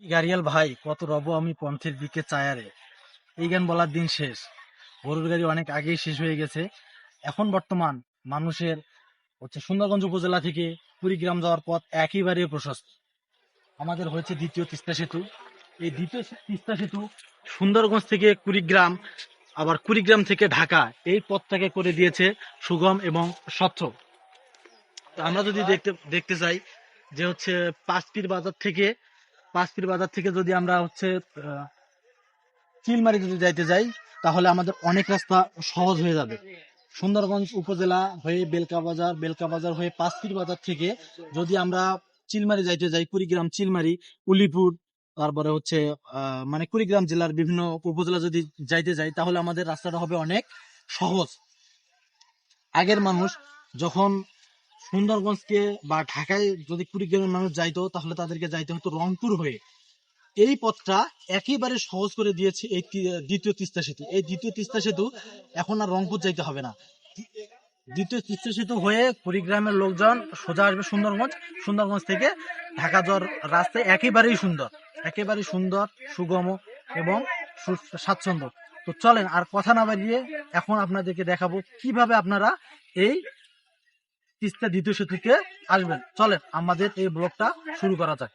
গাড়িয়াল ভাই, কত রব আমি পন্থের দিকে চায়ারে। এই গান বলার দিন শেষ। গরুর গাড়ি অনেক আগেই শেষ হয়ে গেছে। এখন বর্তমান মানুষের সুন্দরগঞ্জ উপজেলা থেকে কুড়িগ্রাম যাওয়ার পথ একেবারে প্রশস্ত। আমাদের হয়েছে দ্বিতীয় তিস্তা সেতু। এই দ্বিতীয় তিস্তা সেতু সুন্দরগঞ্জ থেকে কুড়িগ্রাম, আবার কুড়িগ্রাম থেকে ঢাকা, এই পথটাকে করে দিয়েছে সুগম এবং স্বচ্ছ। তো আমরা যদি দেখতে দেখতে চাই যে পাঁচপীর বাজার থেকে যদি আমরা চিলমারি যদি যাইতে যাই, তাহলে আমাদের অনেক রাস্তা সহজ হয়ে যাবে। সুন্দরগঞ্জ উপজেলা হয়ে বেলকা বাজার হয়ে পাঁচপীর বাজার থেকে যদি আমরা চিলমারি যাইতে যাই, কুড়িগ্রাম চিলমারি, উলিপুর, তারপরে মানে কুড়িগ্রাম জেলার বিভিন্ন উপজেলা যদি যাইতে যাই, তাহলে আমাদের রাস্তাটা হবে অনেক সহজ। আগের মানুষ যখন সুন্দরগঞ্জকে বা ঢাকায় যদি কুড়িগ্রামের মানুষ যাইতো, তাহলে তাদেরকে যাইতে হতো রংপুর হয়ে। এই পথটা একেবারে সহজ করে দিয়েছে এই দ্বিতীয় তিস্তা সেতু। এই দ্বিতীয় তিস্তা সেতু এখন আর রংপুর যাইতে হবে না। দ্বিতীয় তিস্তা সেতু হয়ে কুড়িগ্রামের লোকজন সোজা আসবে সুন্দরগঞ্জ। সুন্দরগঞ্জ থেকে ঢাকা যাওয়ার রাস্তা একেবারেই সুন্দর, সুগম এবং স্বাচ্ছন্দ্য। তো চলেন আর কথা না বাড়িয়ে এখন আপনাদেরকে দেখাবো কিভাবে আপনারা এই তিস্তা দ্বিতীয় সেতুতে আসবেন। চলেন আমাদের এই ব্লগটা শুরু করা যাক।